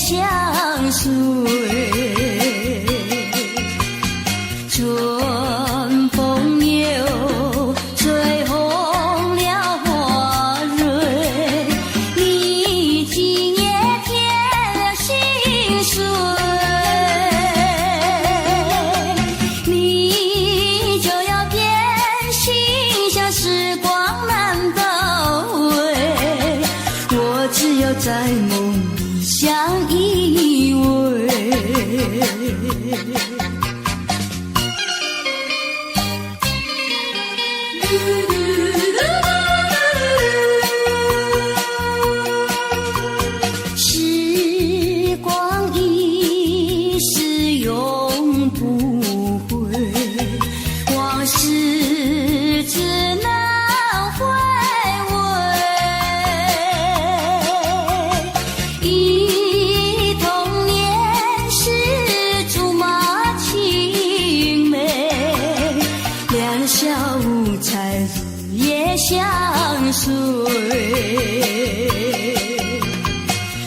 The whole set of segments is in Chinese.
相随。春风又吹红了花蕊，你今夜添了心碎，你就要变心，像时光难倒回，我只有在梦里相依偎。时光一逝永不回，往事只能回味。忆童年时竹马青梅，两小无猜日夜相随。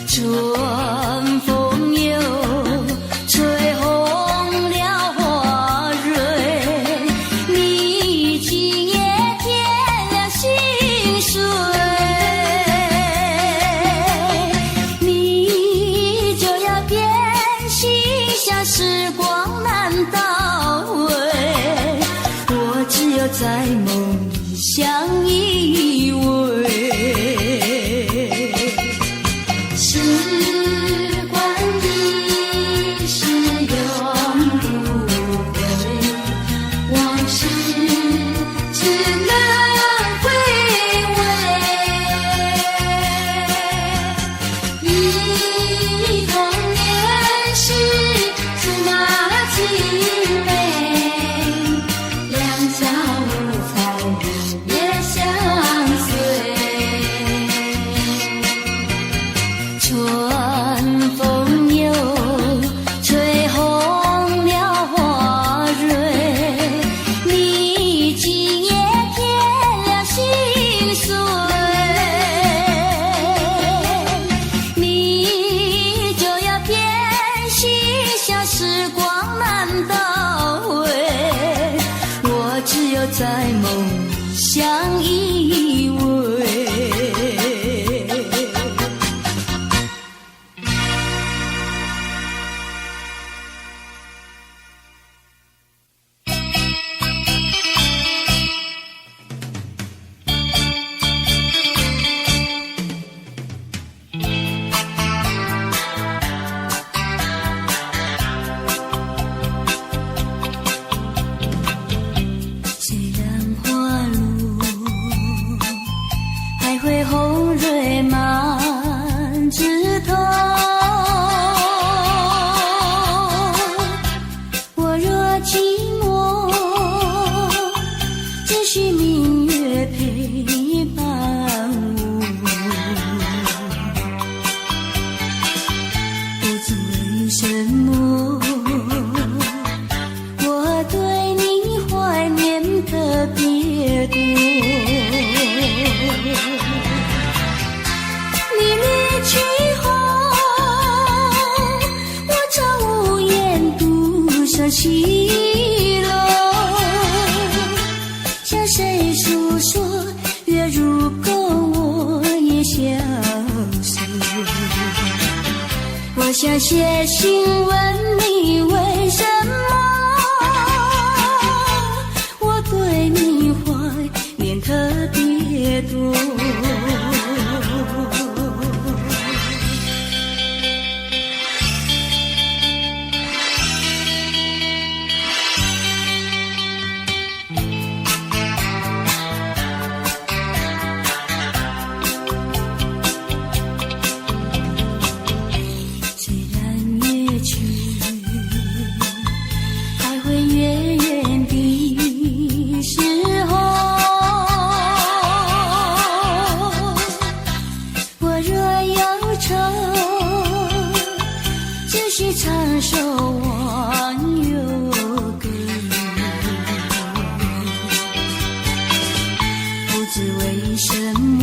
春风又吹红了花蕊，你今夜添了心碎，你就要变心，像时光难倒回，我只有在梦里相依偎。时光一逝永不回，往事只能回味。忆童年时竹马青梅，两小无猜日夜相随。春风又吹红了花蕊，你今夜添了心碎，你就要变心，像时光难倒回，我只有在梦里相依偎。虽然花路还会红蕊满枝头，我若寂寞，只需明月陪伴我。不知为什么，我对你怀念特别多。你离去后，我朝无言独上西楼，向谁诉说？月如钩，我也消失。我想写信问你为什么，我对你怀念特别多。虽然月去，还会月圆的时候，我若忧愁，只需唱首忘忧歌。不知为什么，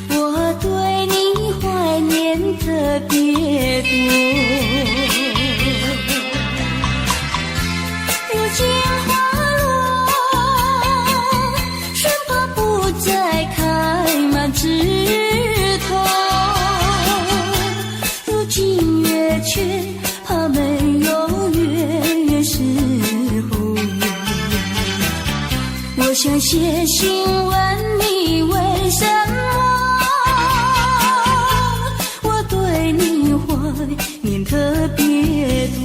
我对你怀念如今花落，生怕不再开满枝头。如今月缺，怕没有月时候。我想写信问你为什么我对你怀念特别多。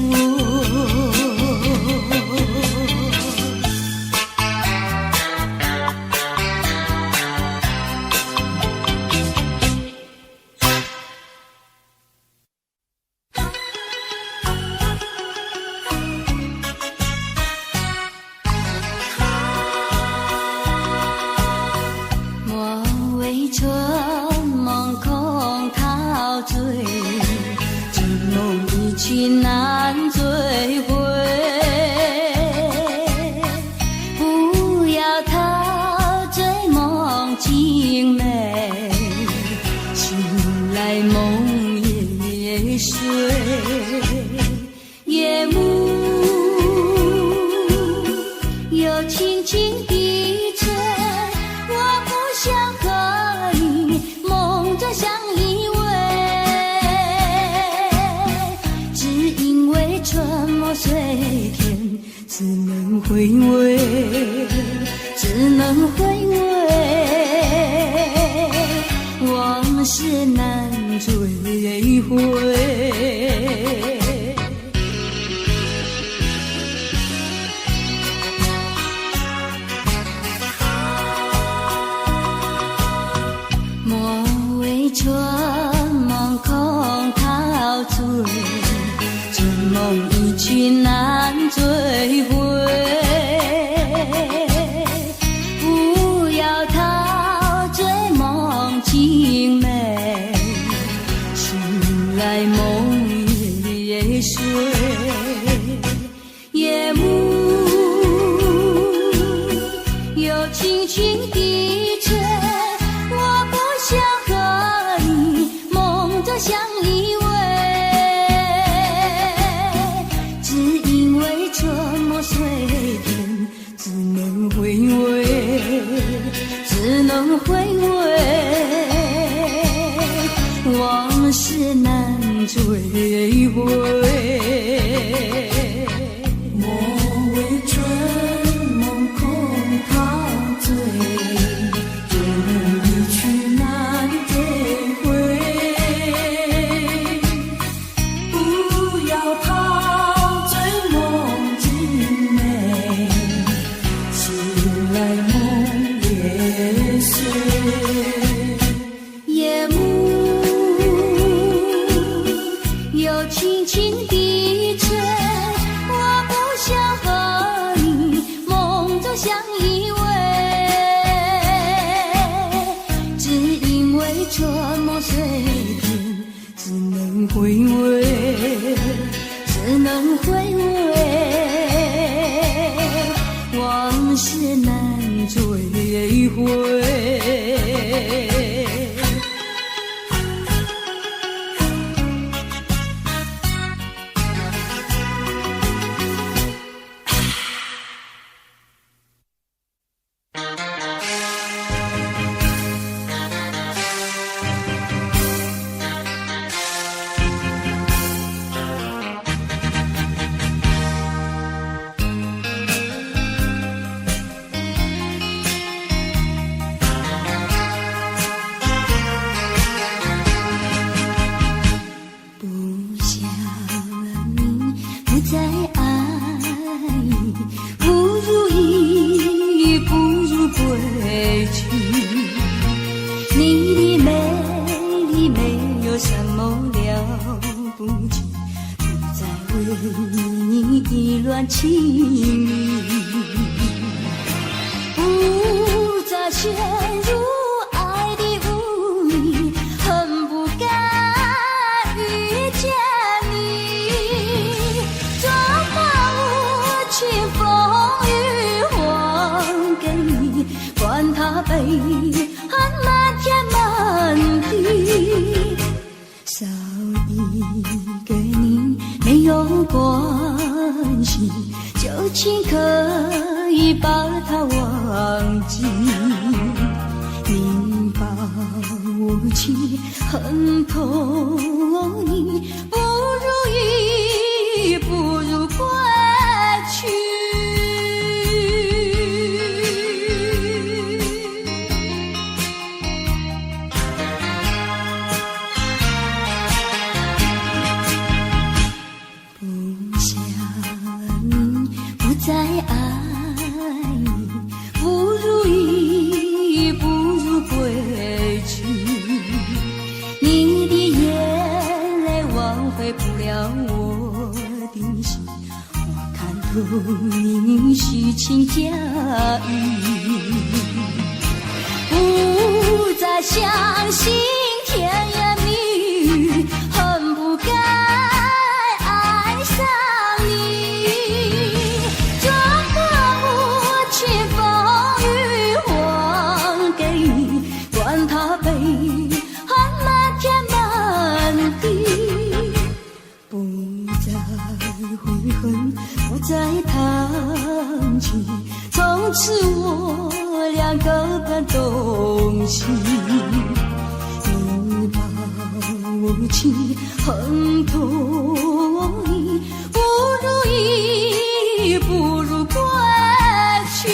春梦空陶醉，这梦一去难追回。不要陶醉梦境美，醒来梦也碎。夜幕又轻轻地吹，我不想和相依偎，只因为春梦随天，只能回味，只能回味，往事难追回。春梦空陶醉，这梦一去难追回。不要陶醉梦境美，醒来梦也碎。夜幕又轻轻地吹，我不想相依偎，只因为春梦随天，只能回味，只能回味，往事难追回。莫为春梦空陶醉，这梦一去难追回。夜幕又轻轻地吹，我不想和你梦中相依偎，只因为春梦随天，只能回味，只能回味，往事难追回。情意，不再陷入爱的雾里，恨不该遇见你。转把无情风雨还给你，管他悲恨漫天漫地，少一给你没有关系，就请可以把它忘记。你把我情恨透你，不如意，不如归去。不想你，不再爱你，不如意，不如归去。你的眼泪挽回不了我的心，我看透你虚情假意，不再相信甜言蜜语，恨不该爱上你。这把无情风雨还给你，管他悲恨漫天满地，不再悔恨，不再叹气，从此我俩各奔东西。你把我情恨透你，不如意，不如归去。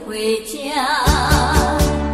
回家。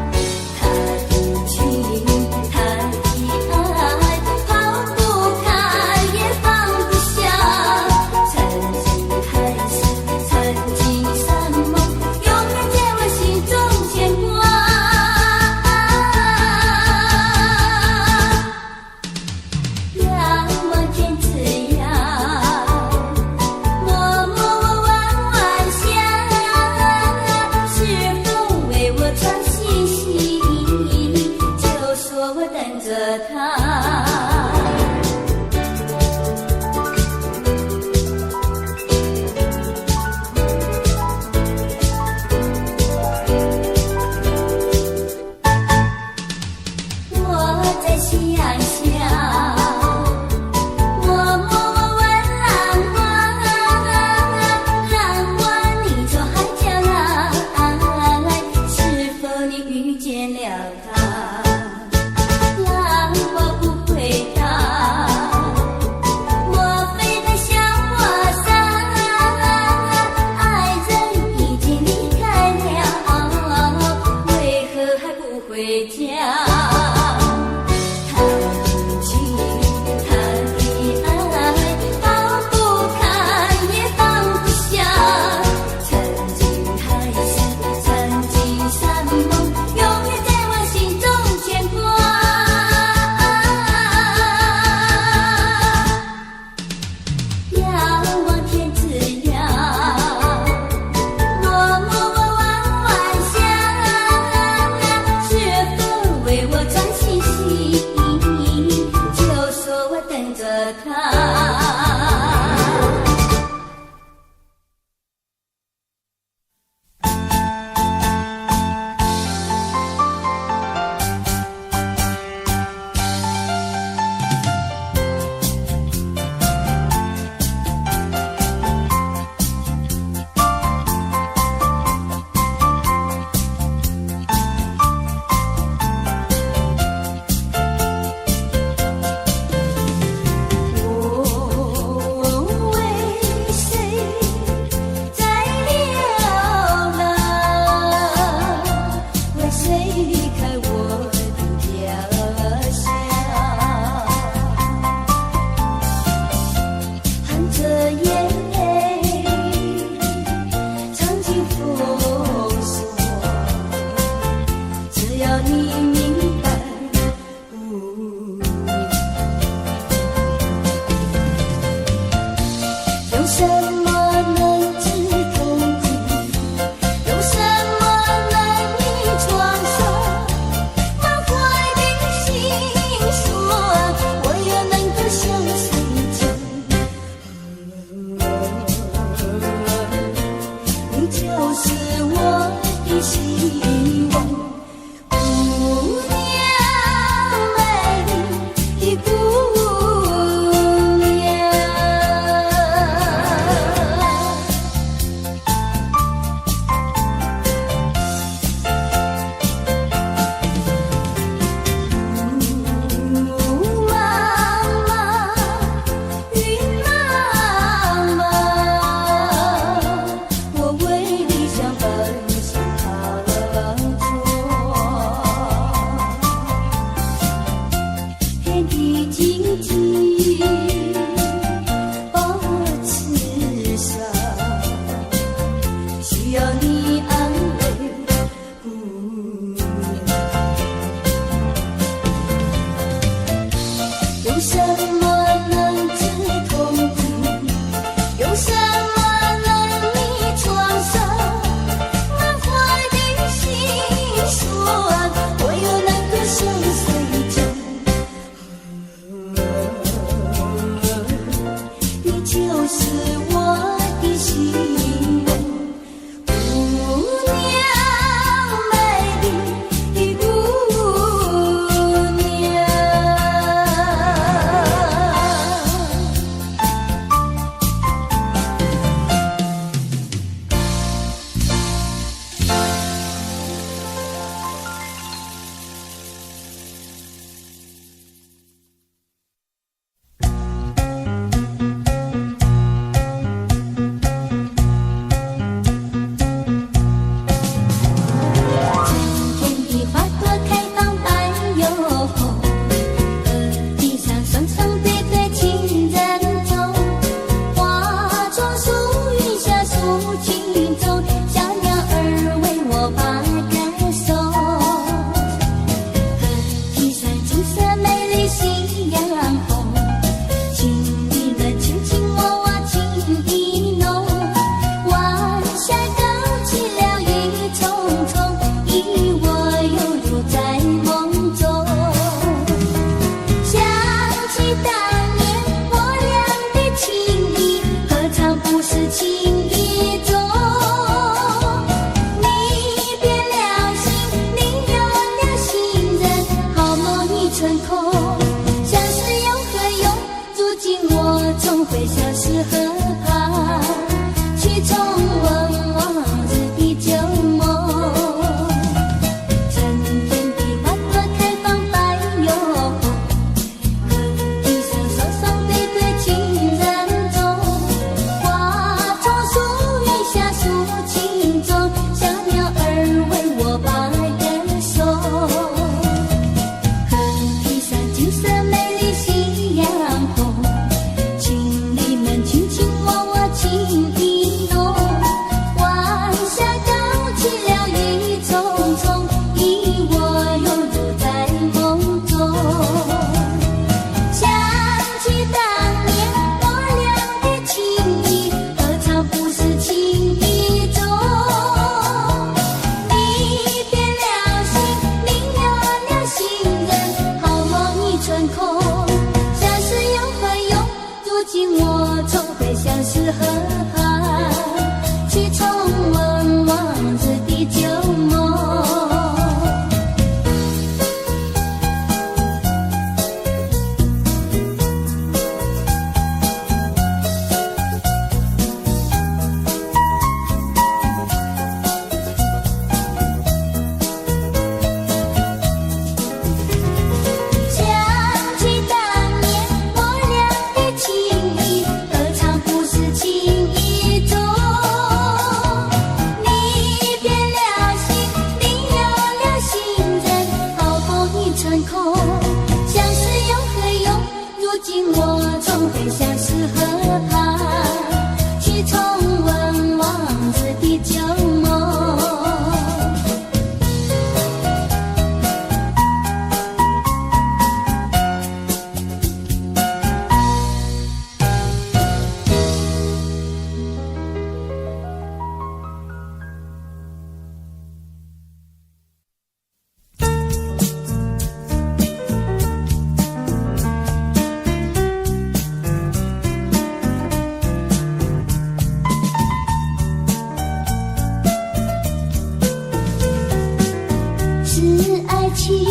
是爱情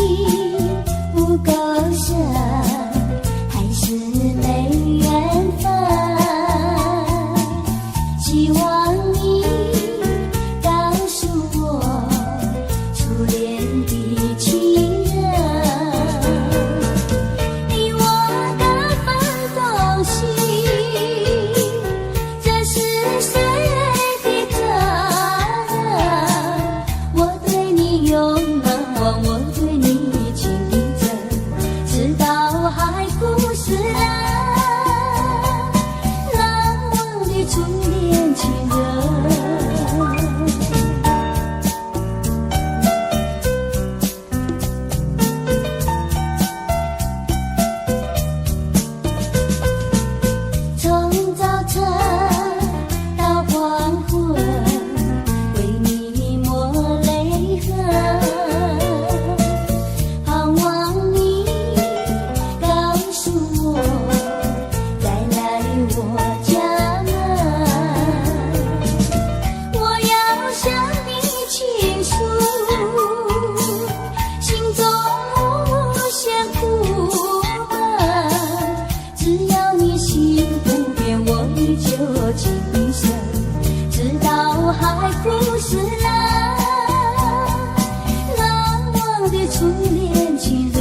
不够深，还是没缘分？希望你告诉我初恋的情人，你我的奋斗心，这是谁的责任？我对你永难忘，我对你情真，直到海枯石烂，难忘的初恋情人。从早晨到黄昏，为你抹泪痕，盼望你告诉我再来我家门。我要向你倾诉心中无限苦闷，只要你心不变，我依旧情深，直到海枯石烂，难忘的初恋情人。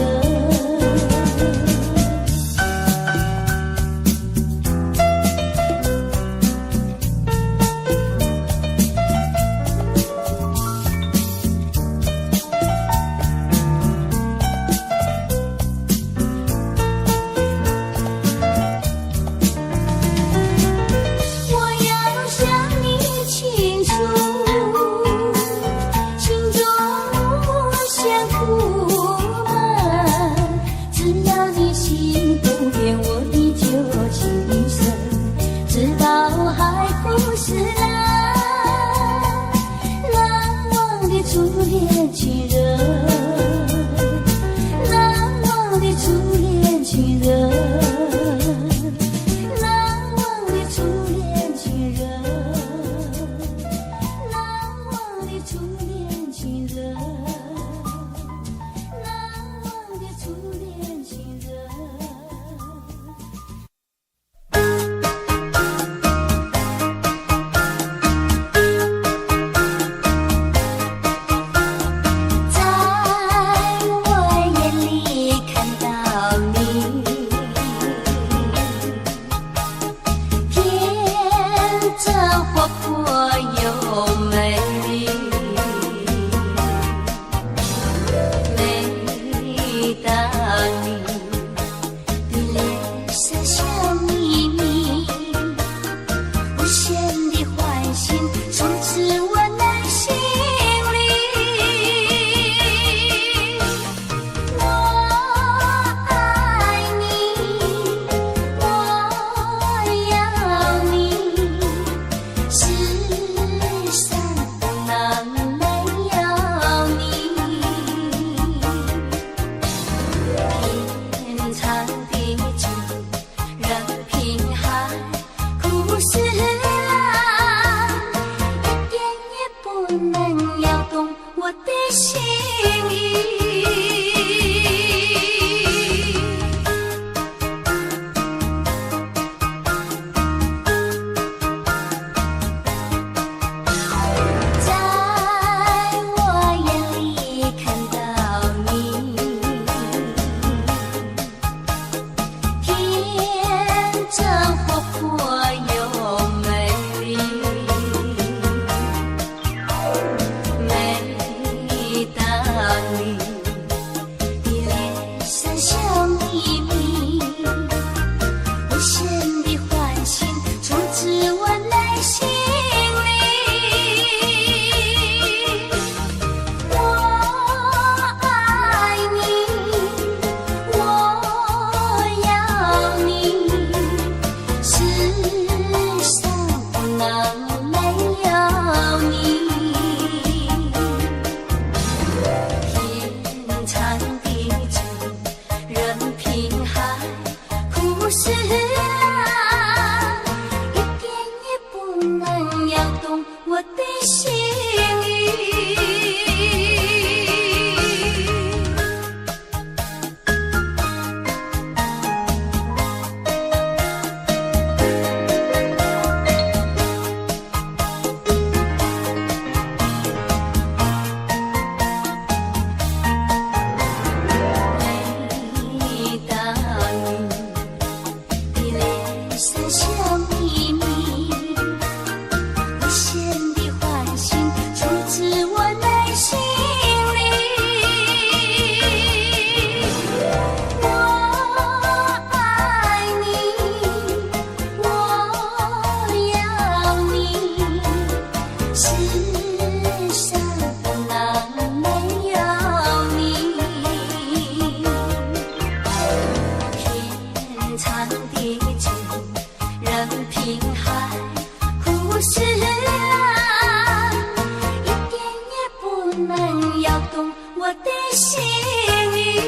我要向你倾诉心中无限苦闷，只要你心不变，我依旧情深，直到海枯石烂，难忘的初恋情人，难忘的初恋情人，难忘的初恋情人，难忘的初恋情人，难忘的初恋情人。在我眼里看到你，天真活泼又美丽。每当你的脸上笑眯眯，无限的欢欣充斥我内心里。我爱你，我要你，世上哪没有你？天长地久，任凭海枯石烂，一点也不能摇动我的心意。在我眼里看到你，天真活泼又美丽。每当心意。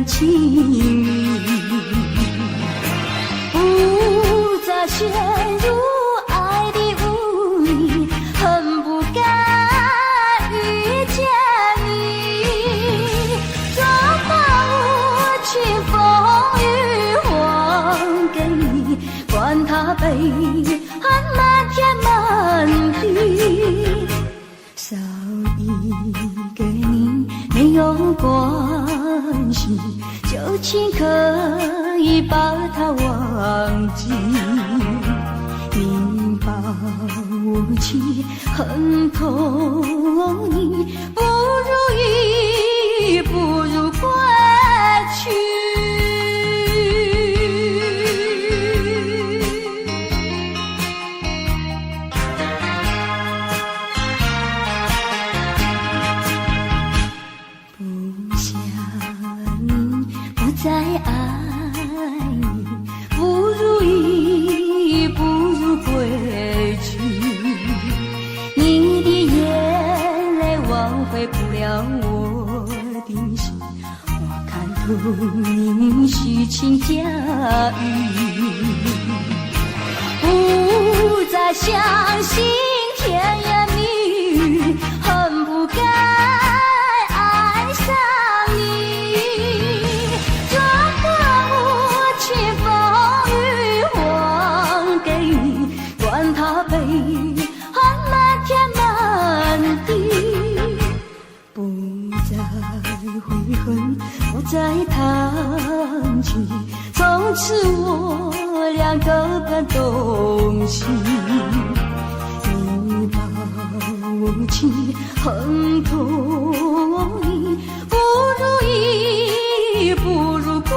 情意，不再陷入爱的无意，恨不该遇见你。怎把无情风雨还给你？管他悲恨漫天漫地，少一个你没有关系，旧情可以把它忘记。你把无情很痛你不如意，不如归去。不想你，不再爱你，不如意，不如归去。你的眼泪挽回不了我的心，我看透你虚情假意，不再相信甜言蜜语，恨不该爱上你。这个无情风雨还给你，管他悲恨漫天满地，不再悔恨，不再叹气，从此我俩各奔东西。你把无情恨痛你，不如意，不如归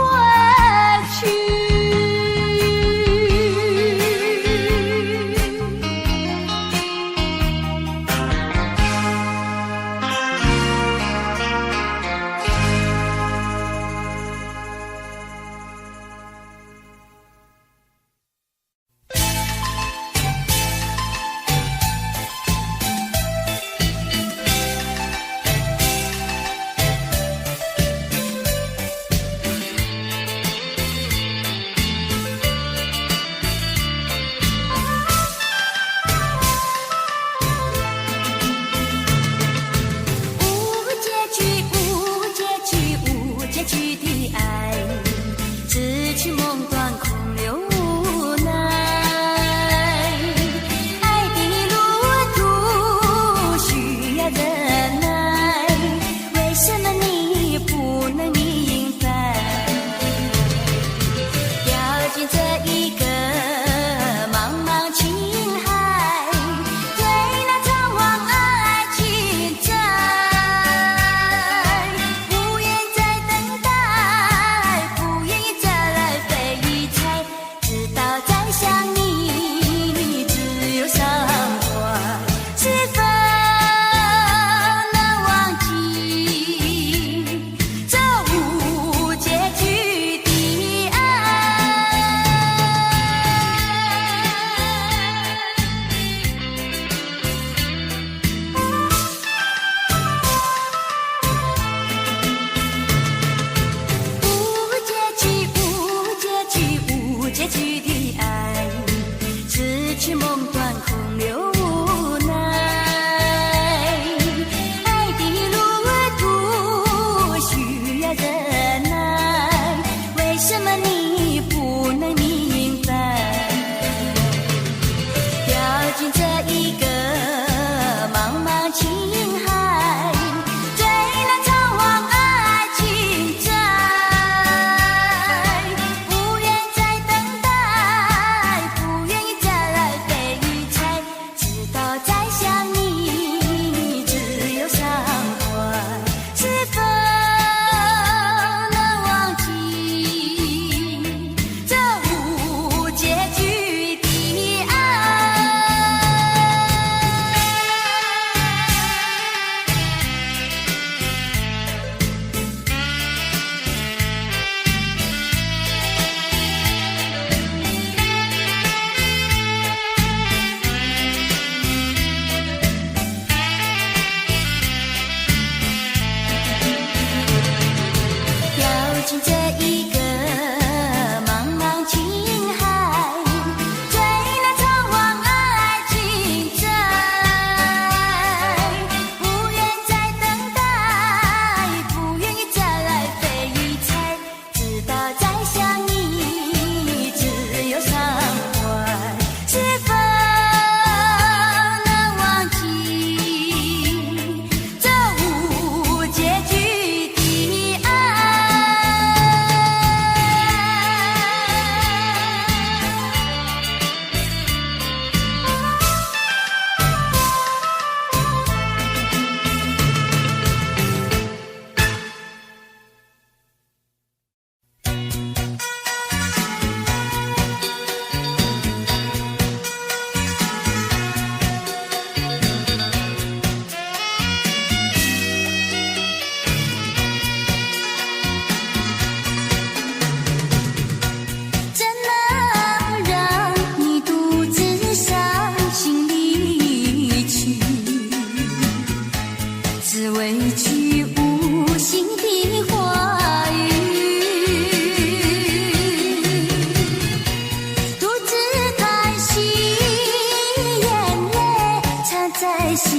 去。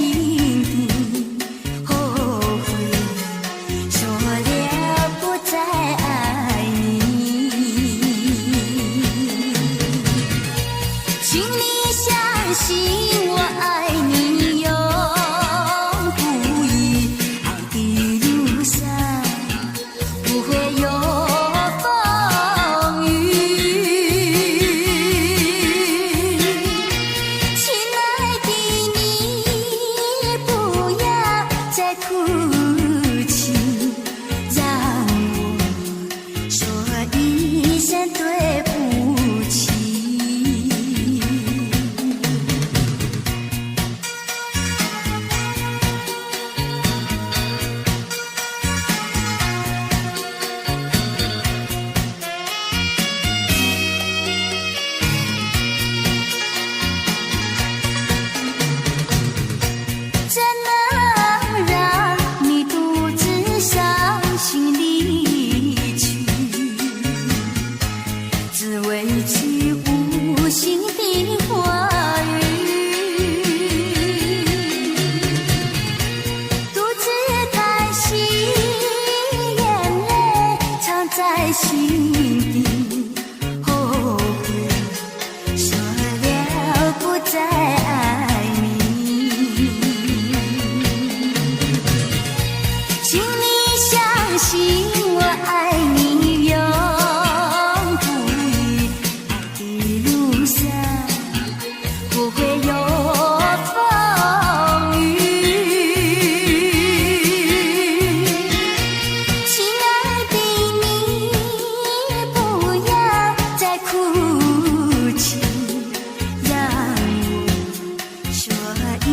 心底，后悔说了不再爱你。请你相信我爱你永不移，爱的路上不会有风雨。亲爱的你，不要再哭泣，让我说一声对不起。怎能让你独自伤心离去？只为句无心的话语，独自叹息，眼泪藏在心底，后悔说了不再爱你。请你相信我爱你永不移，爱的路上不会有风雨。亲爱的你，不要再哭泣，让我说一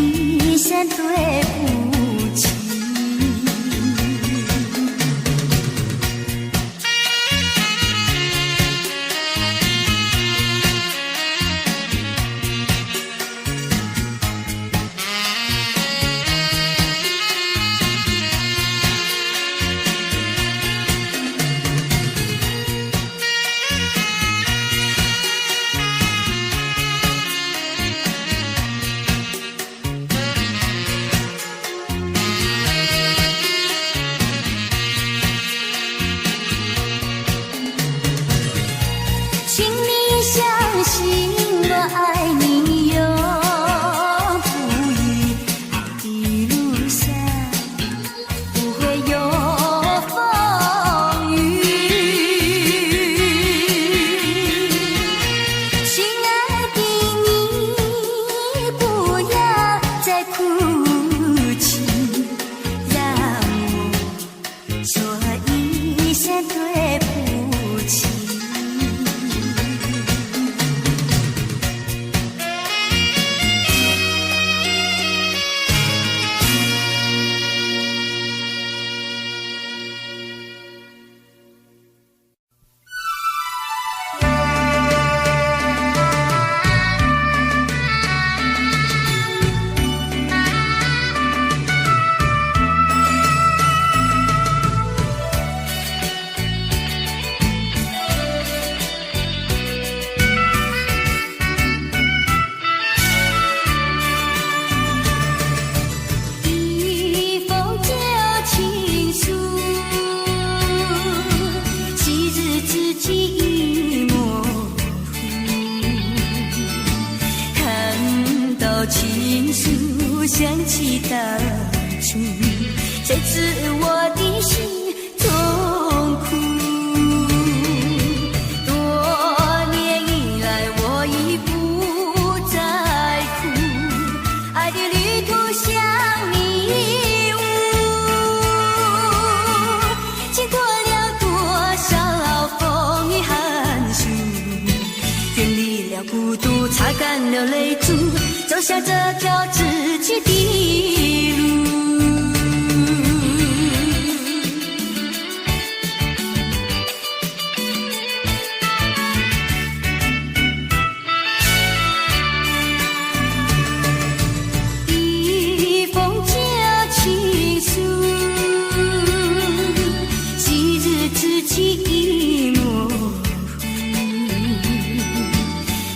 声对不起。请你相信我爱你永不移，爱的路上不会有风雨。亲爱的你，不要再哭泣，让我说一声对不起。一封旧情书，昔日知己已模糊。看到情书，想起当初，谁知我的心痛苦。多年以来，我已不再哭，爱的旅途像迷雾，经过了多少风雨寒暑，远离了孤独，擦干了泪珠，走向这条知己的路。一封旧情书，昔日知己已模糊，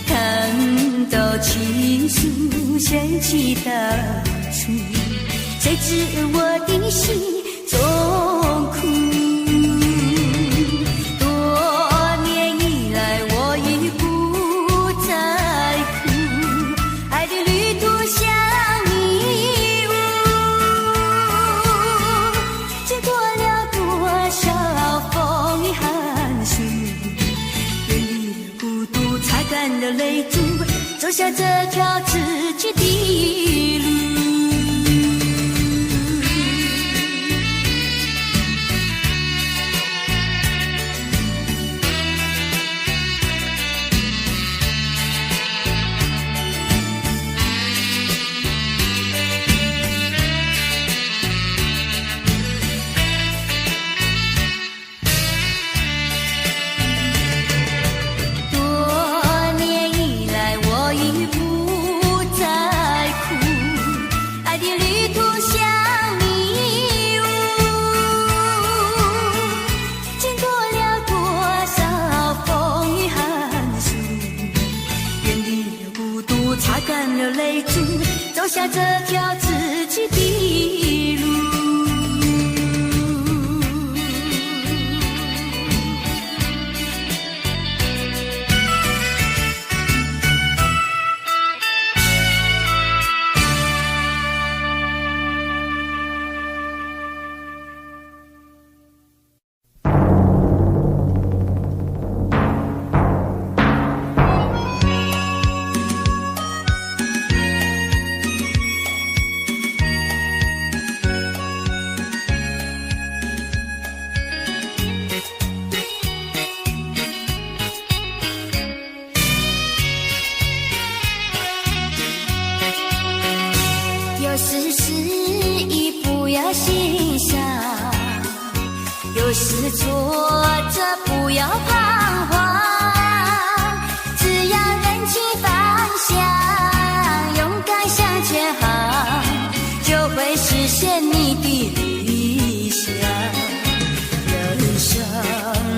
看到情书想起当初。谁知我的心中苦。多年以来我已不再哭，爱的旅途像迷雾，经过了多少风雨寒暑，远离了孤独，擦干了泪珠，走下这条自己的路。走下这条自己的路。有时失意不要欣赏，有时挫折不要彷徨，只要认清方向，勇敢向前行，就会实现你的理想。人生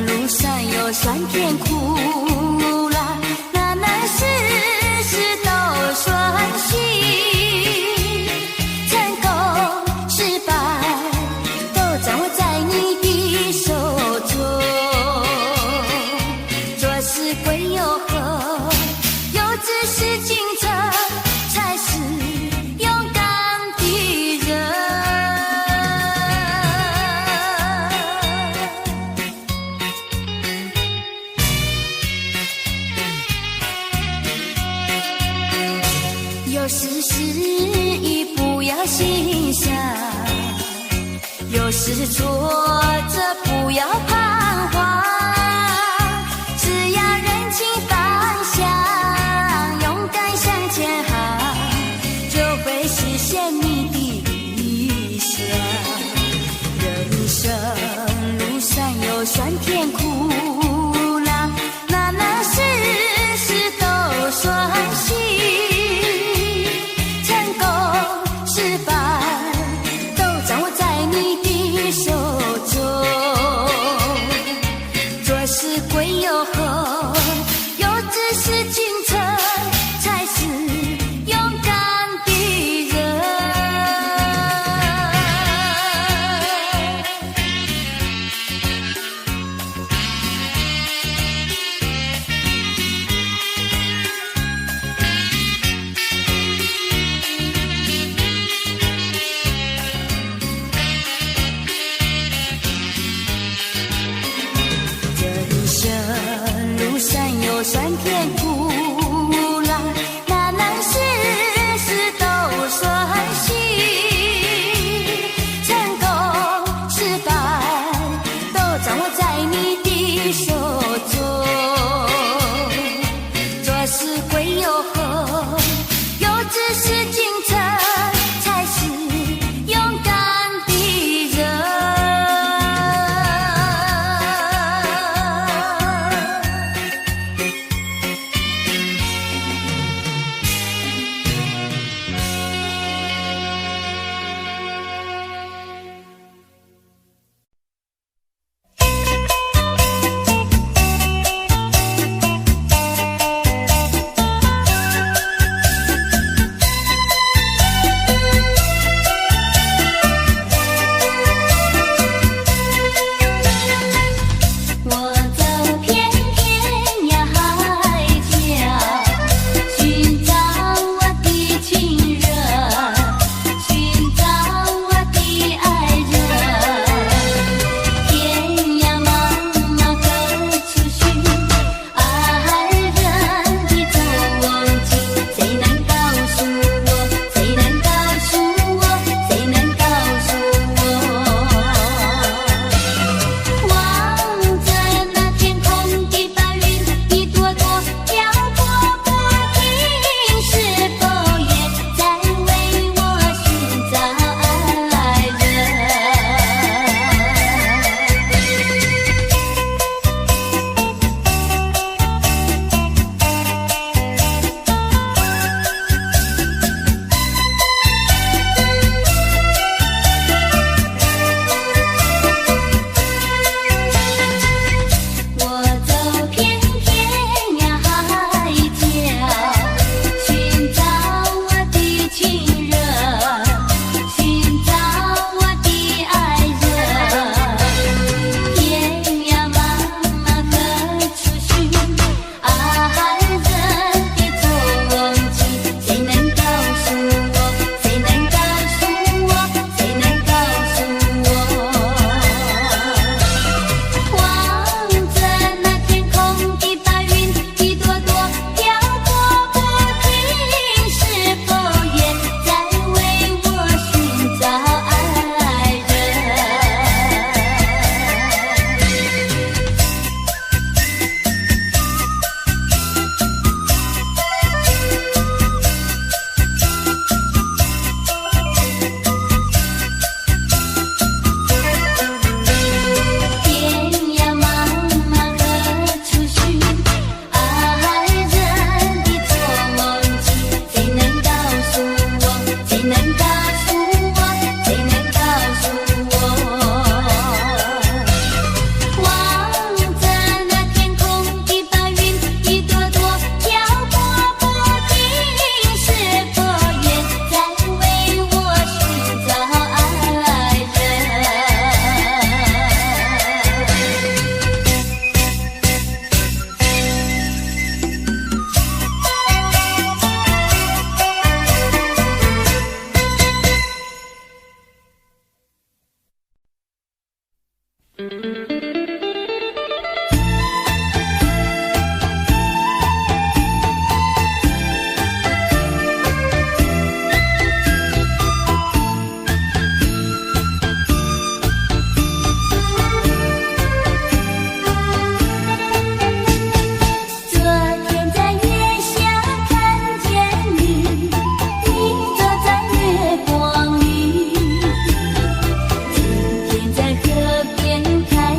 路上有酸甜苦辣，哪能事事都顺心。有时失意不要欣赏，有时挫折不要彷徨，只要认清方向，勇敢向前行，就会实现你的理想。人生路上有酸甜苦辣，哪能事事都顺心。酸甜苦辣，哪能事事都顺心。成功失败都掌握在你的手中，做事归有何，有志是进程，才是勇敢的人。在河边看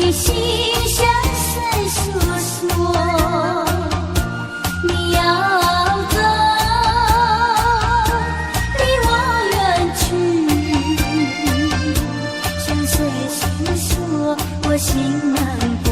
的心向谁诉说？你要走，离我远去，向谁诉说我心难过？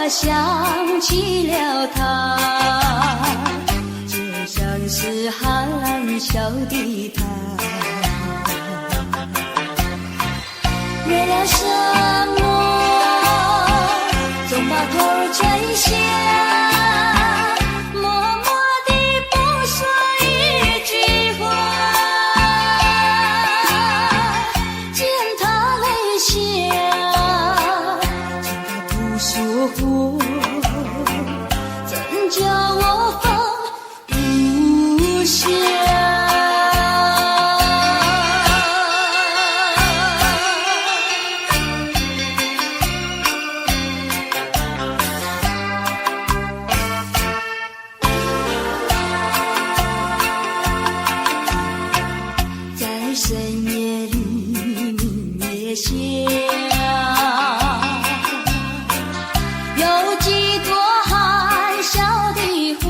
想起了他，就像是含笑的他，为了什么总把头垂下，默默地不说一句话，见他泪下，见他不说话，怎叫我放不下？在深夜里明月下，有几朵含笑的花，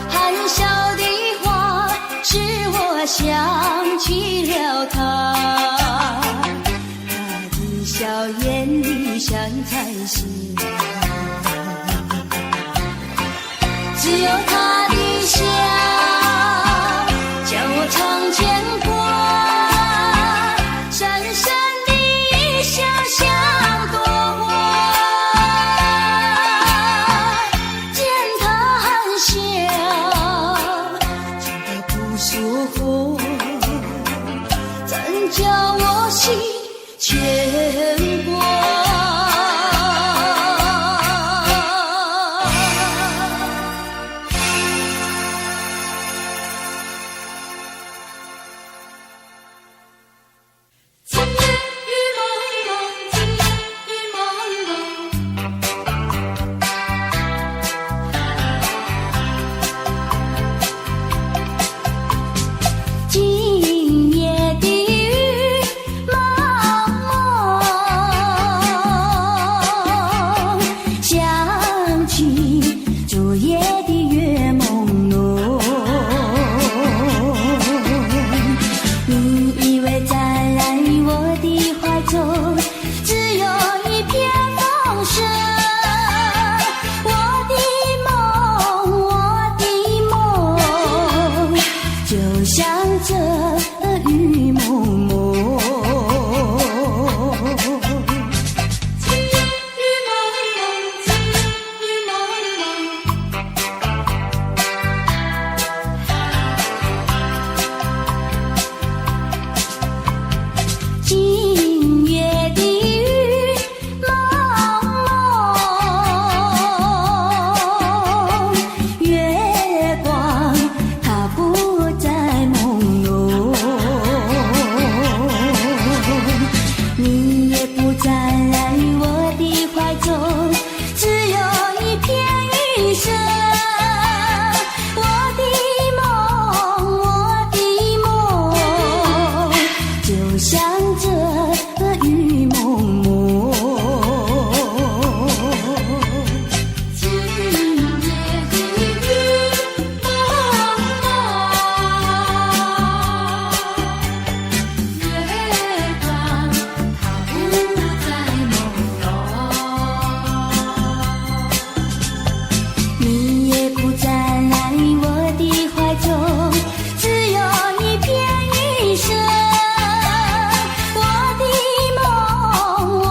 含笑的花使我想起了他，他的笑眼里像彩霞，只有他的笑叫我常牵挂，深深的一笑像朵花，见他含笑，见他不说话，怎叫我心牵挂？今夜的雨蒙蒙着雨蒙蒙。今夜的雨蒙蒙，月光它不再朦胧，你也不在我的怀中，只有一片雨声。我的梦，我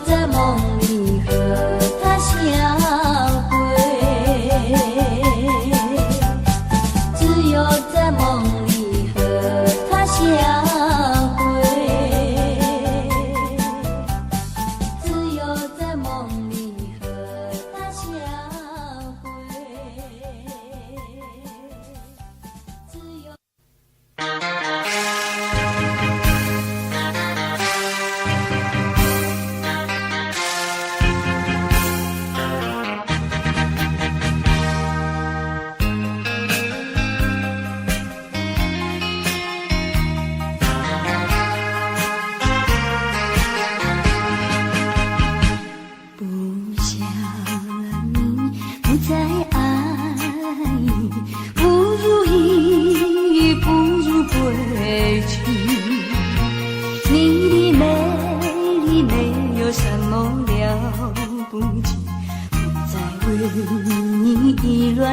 在梦里和他相会，只有在梦里和他相会，只有在梦里和他相会，只有。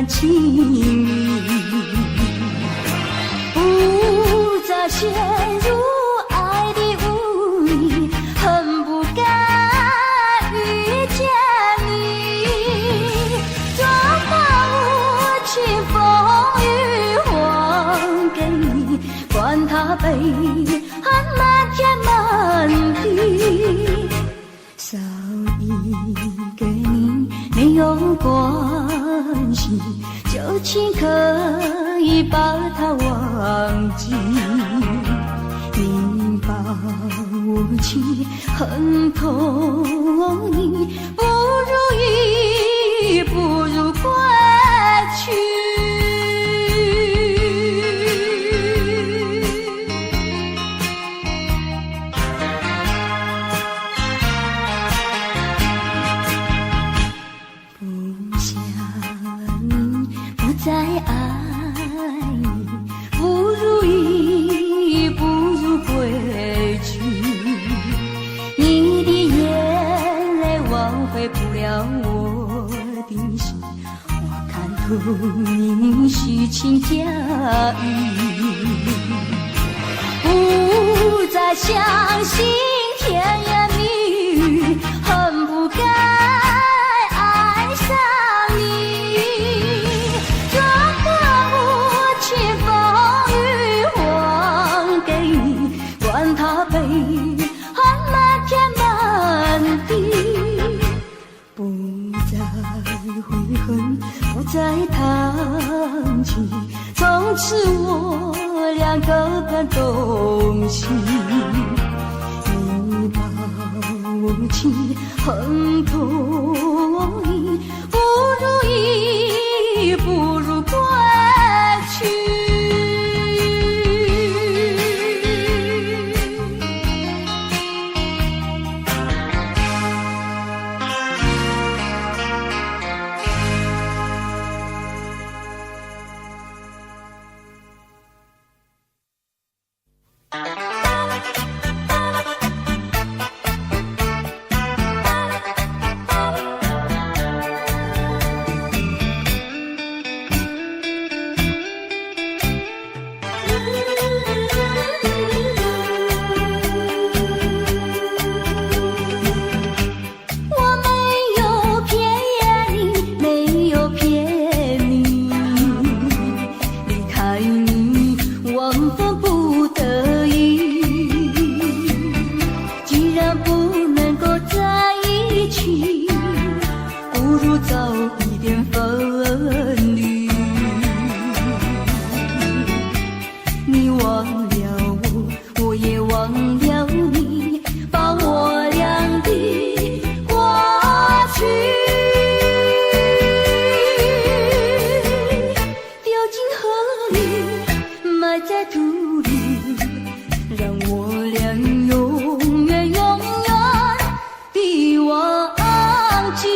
情迷，不再陷入爱的污泥，恨不该遇见你。装满无情风雨还给你，管他悲寒漫天漫地，少一个你没有关系，就请可以把它忘记。你把我情恨透你，不如意，不如归去。不想你，不再爱你，不如意，不如归去。你的眼泪挽回不了我的心，我看透你虚情假意，不再相信甜言蜜语，恨不该爱上你。装满无情风雨还给你，管他悲寒漫天漫地，不再悔恨，不再叹气，从此我俩各奔东西。你把我情恨透你，不如意，不如归去。永远的忘记。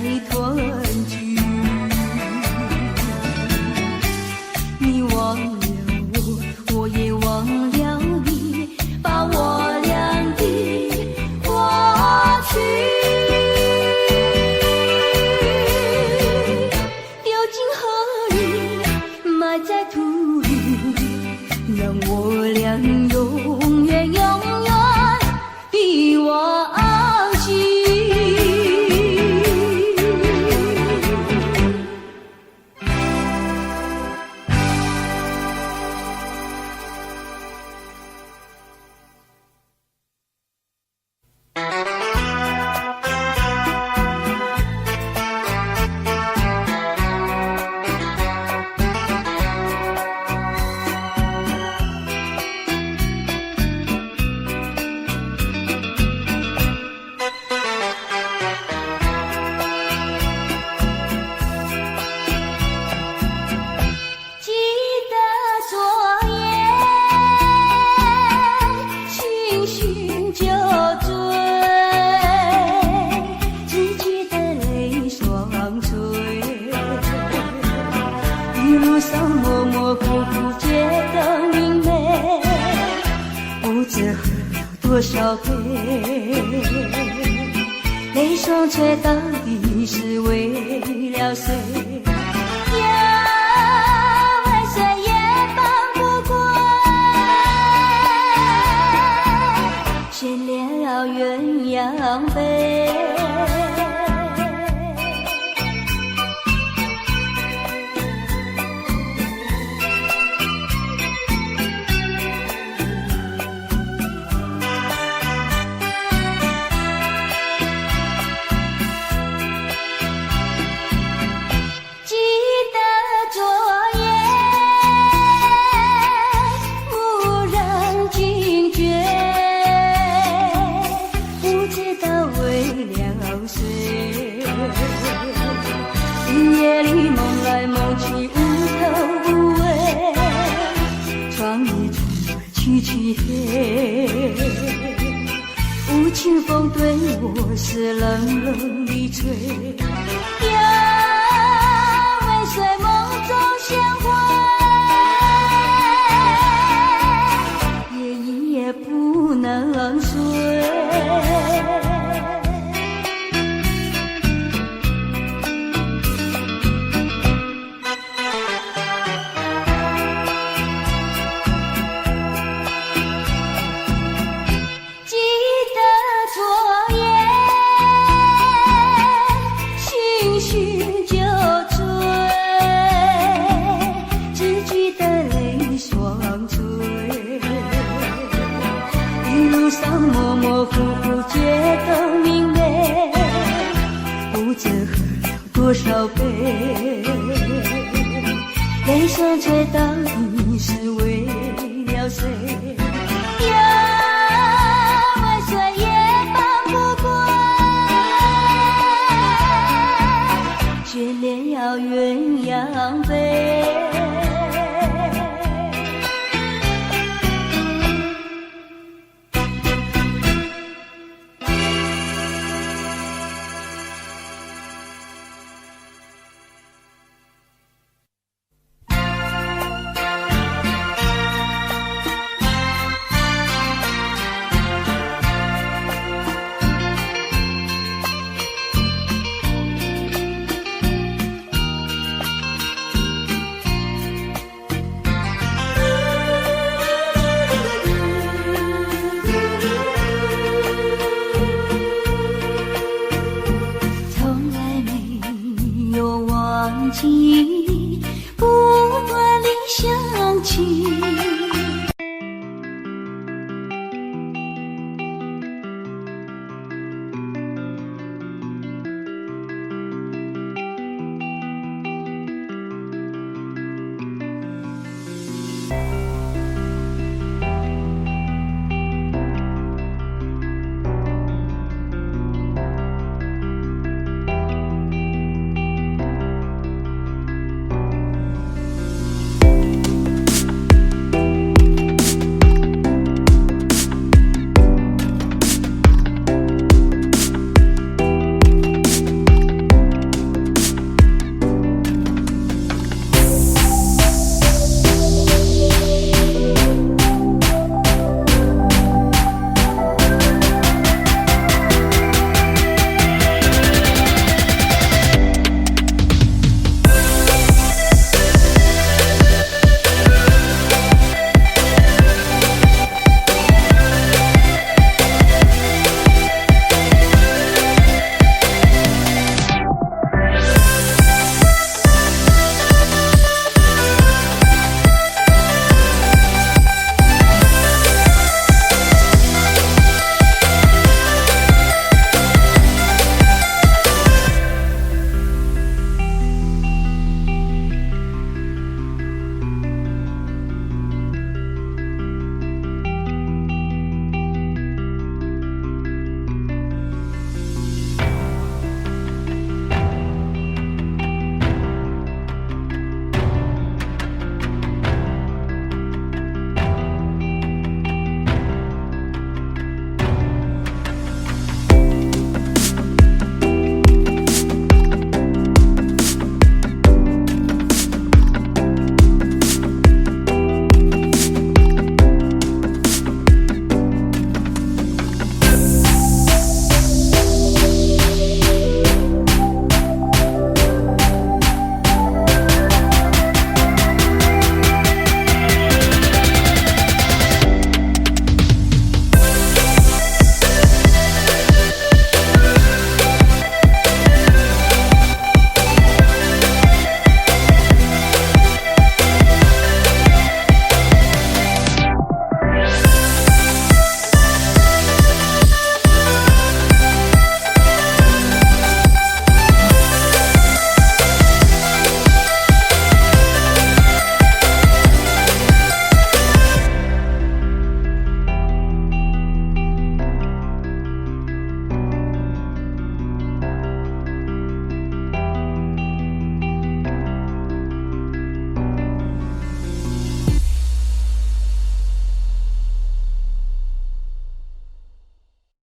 再团聚。你忘了我，我也忘了你，把我俩的过去丢进河里，埋在土里，让我俩永远永远的忘记。多少杯，泪双却到底是为了谁？呀，为谁也放不过，写了鸳鸯杯。夜里梦来梦去无头无尾，窗里充满凄凄黑，无情风对我是冷冷的吹。呀，为谁梦中鲜花，夜一夜不能睡。模模糊糊觉得明媚，不知喝了多少杯，泪双却到底是为了谁？呀，为谁也放不过，却了鸳鸯杯。不断地想起